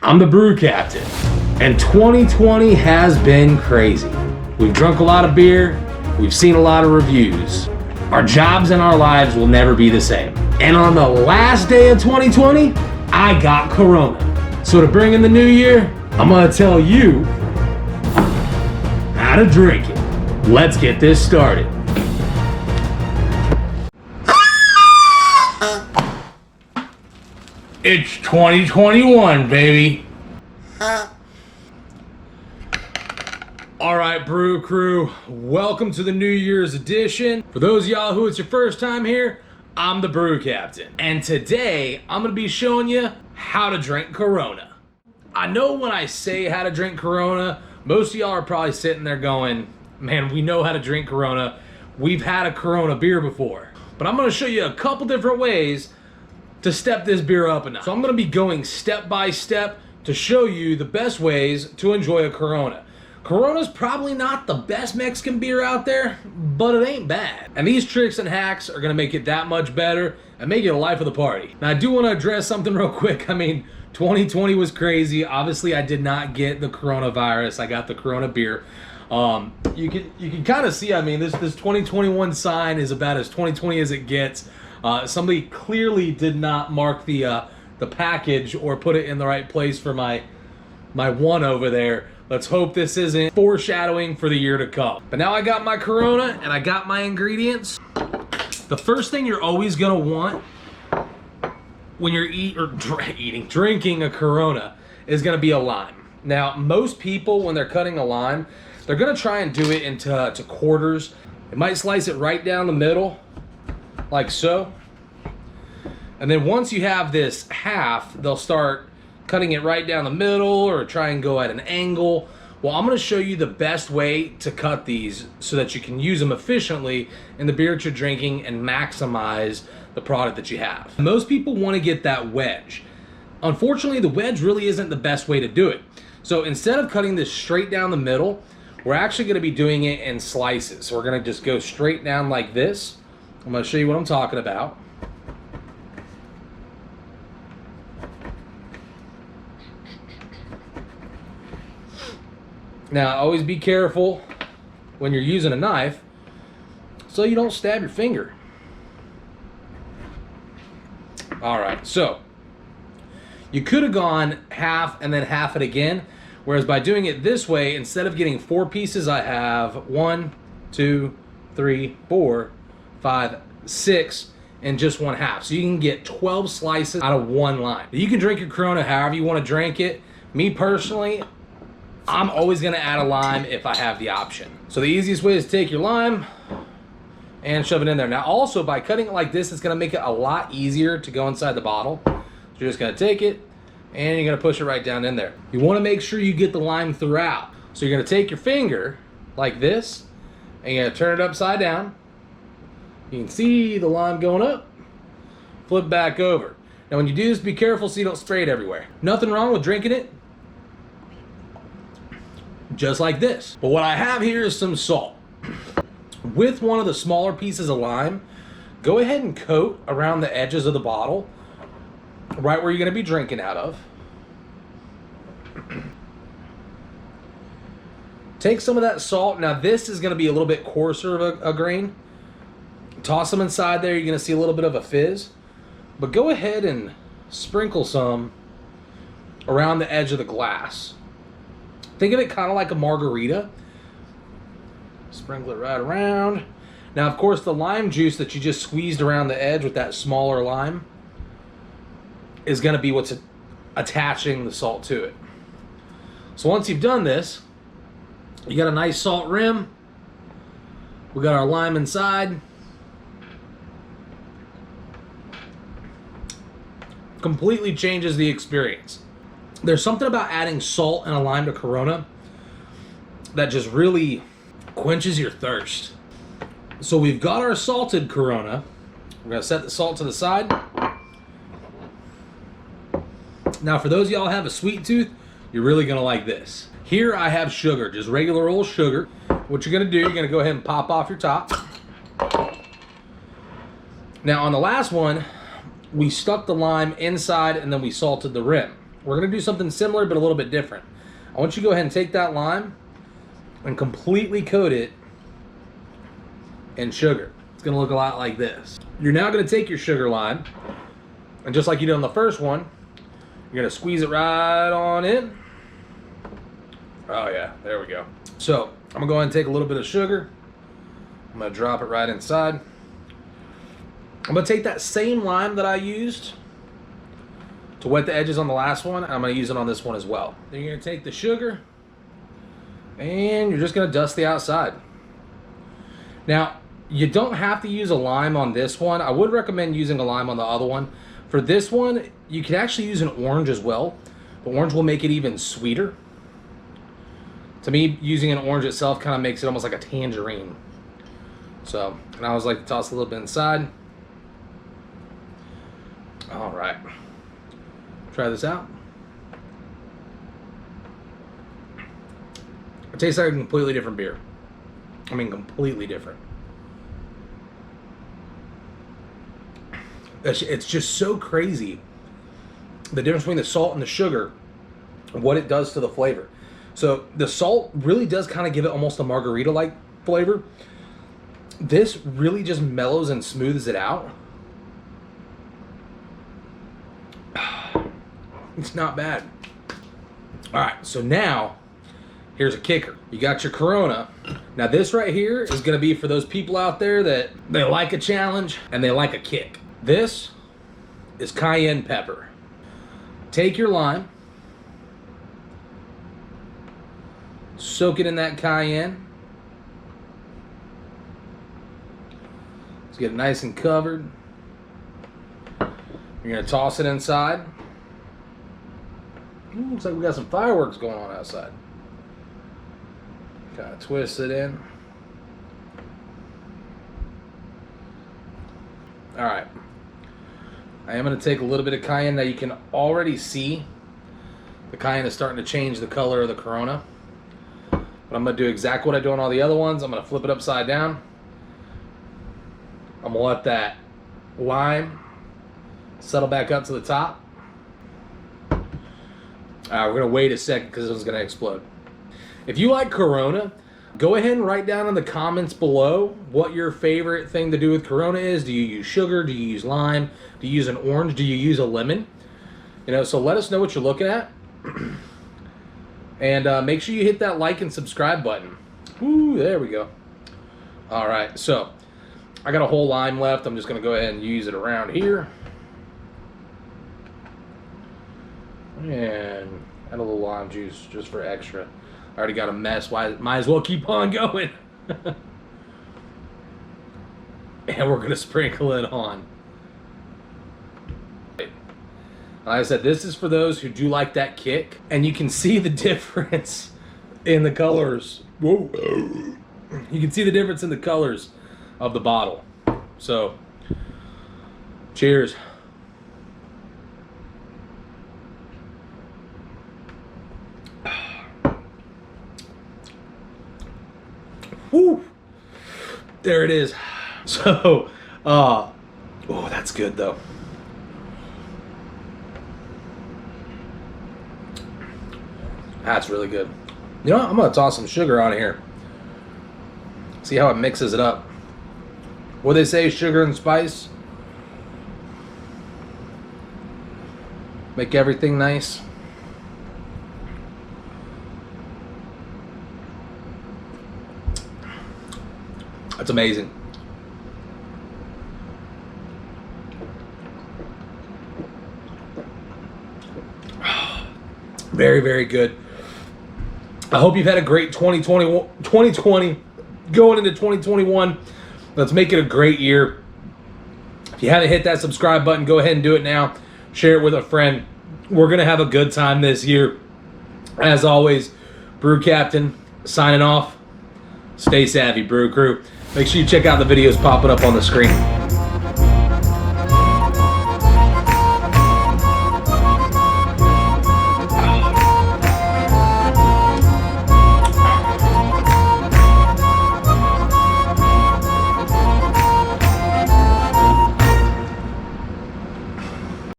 I'm the Brew Captain, and 2020 has been crazy. We've drunk a lot of beer, we've seen a lot of reviews. Our jobs and our lives will never be the same. And on the last day of 2020, I got Corona. So to bring in the new year, I'm gonna tell you how to drink it. Let's get this started. It's 2021, baby. All right, Brew Crew, welcome to the New Year's edition. For those of y'all who it's your first time here, I'm the Brew Captain. And today, I'm gonna be showing you how to drink Corona. I know when I say how to drink Corona, most of y'all are probably sitting there going, man, we know how to drink Corona. We've had a Corona beer before. But I'm gonna show you a couple different ways to step this beer up a notch. So I'm gonna be going step by step to show you the best ways to enjoy a Corona. Corona's probably not the best Mexican beer out there, but it ain't bad. And these tricks and hacks are gonna make it that much better and make it a life of the party. Now I do wanna address something real quick. I mean, 2020 was crazy. Obviously I did not get the coronavirus. I got the Corona beer. You can kind of see, I mean, this 2021 sign is about as 2020 as it gets. Somebody clearly did not mark the package or put it in the right place for my one over there. Let's hope this isn't foreshadowing for the year to come. But now I got my Corona and I got my ingredients. The first thing you're always gonna want when you're drinking a Corona is gonna be a lime. Now, most people, when they're cutting a lime, they're gonna try and do it into quarters. They might slice it right down the middle, like so. And then once you have this half, they'll start cutting it right down the middle or try and go at an angle. Well, I'm gonna show you the best way to cut these so that you can use them efficiently in the beer that you're drinking and maximize the product that you have. Most people wanna get that wedge. Unfortunately, the wedge really isn't the best way to do it. So instead of cutting this straight down the middle, we're actually gonna be doing it in slices. So we're gonna just go straight down like this. I'm gonna show you what I'm talking about. Now, always be careful when you're using a knife so you don't stab your finger. All right, so you could have gone half and then half it again, whereas by doing it this way, instead of getting 4 pieces, I have 1, 2, 3, 4, 5, 6, and just 1 half. So you can get 12 slices out of 1 lime. You can drink your Corona however you want to drink it. Me personally, I'm always gonna add a lime if I have the option. So the easiest way is to take your lime and shove it in there. Now also, by cutting it like this, it's gonna make it a lot easier to go inside the bottle. So you're just gonna take it and you're gonna push it right down in there. You wanna make sure you get the lime throughout. So you're gonna take your finger like this and you're gonna turn it upside down. You can see the lime going up, flip back over. Now when you do this, be careful so you don't spray it everywhere. Nothing wrong with drinking it just like this. But what I have here is some salt. With one of the smaller pieces of lime, go ahead and coat around the edges of the bottle, right where you're gonna be drinking out of. Take some of that salt. Now this is gonna be a little bit coarser of a grain. Toss them inside there, you're gonna see a little bit of a fizz. But go ahead and sprinkle some around the edge of the glass. Think of it kind of like a margarita. Sprinkle it right around. Now, of course, the lime juice that you just squeezed around the edge with that smaller lime is going to be what's attaching the salt to it. So once you've done this, you got a nice salt rim. We got our lime inside. Completely changes the experience. There's something about adding salt and a lime to Corona that just really quenches your thirst. So we've got our salted Corona. We're gonna set the salt to the side. Now for those of y'all who have a sweet tooth, you're really gonna like this. Here I have sugar, just regular old sugar. What you're gonna do, you're gonna go ahead and pop off your top. Now on the last one, we stuck the lime inside and then we salted the rim. we're going to do something similar but a little bit different. I want you to go ahead and take that lime and completely coat it in sugar. It's going to look a lot like this. You're now going to take your sugar lime, and just like you did on the first one, you're going to squeeze it right on in. Oh yeah, there we go. So I'm going to go ahead and take a little bit of sugar. I'm going to drop it right inside. I'm going to take that same lime that I used to wet the edges on the last one, and I'm going to use it on this one as well. Then you're going to take the sugar, and you're just going to dust the outside. Now, you don't have to use a lime on this one. I would recommend using a lime on the other one. For this one, you can actually use an orange as well. The orange will make it even sweeter. To me, using an orange itself kind of makes it almost like a tangerine. So, and I always like to toss a little bit inside. All right. Try this out. It tastes like a completely different beer. I mean, completely different. It's just so crazy, the difference between the salt and the sugar, what it does to the flavor. So the salt really does kind of give it almost a margarita-like flavor. This really just mellows and smooths it out. It's not bad. All right, so now here's a kicker. You got your Corona. Now this right here is gonna be for those people out there that they like a challenge and they like a kick. This is cayenne pepper. Take your lime, soak it in that cayenne. Let's get it nice and covered. You're gonna toss it inside. Ooh, looks like we got some fireworks going on outside. Kind of twist it in. All right. I am going to take a little bit of cayenne. Now you can already see the cayenne is starting to change the color of the Corona. But I'm going to do exactly what I do on all the other ones. I'm going to flip it upside down. I'm going to let that lime settle back up to the top. We're going to wait a second because this one's going to explode. If you like Corona, go ahead and write down in the comments below what your favorite thing to do with Corona is. Do you use sugar? Do you use lime? Do you use an orange? Do you use a lemon? You know, so let us know what you're looking at. And make sure you hit that like and subscribe button. Ooh, there we go. All right, so I got a whole lime left. I'm just going to go ahead and use it around here. And add a little lime juice just for extra. I already got a mess. Might as well keep on going. And we're going to sprinkle it on. Like I said, this is for those who do like that kick. And you can see the difference in the colors. Whoa. You can see the difference in the colors of the bottle. So, cheers. Woo! There it is. So, oh, that's good though. That's really good. You know what? I'm gonna toss some sugar on here. See how it mixes it up. What they say, sugar and spice make everything nice. That's amazing. Very, very good. I hope you've had a great 2020 going into 2021. Let's make it a great year. If you haven't hit that subscribe button, go ahead and do it now. Share it with a friend. We're going to have a good time this year. As always, Brew Captain signing off. Stay savvy, Brew Crew. Make sure you check out the videos popping up on the screen.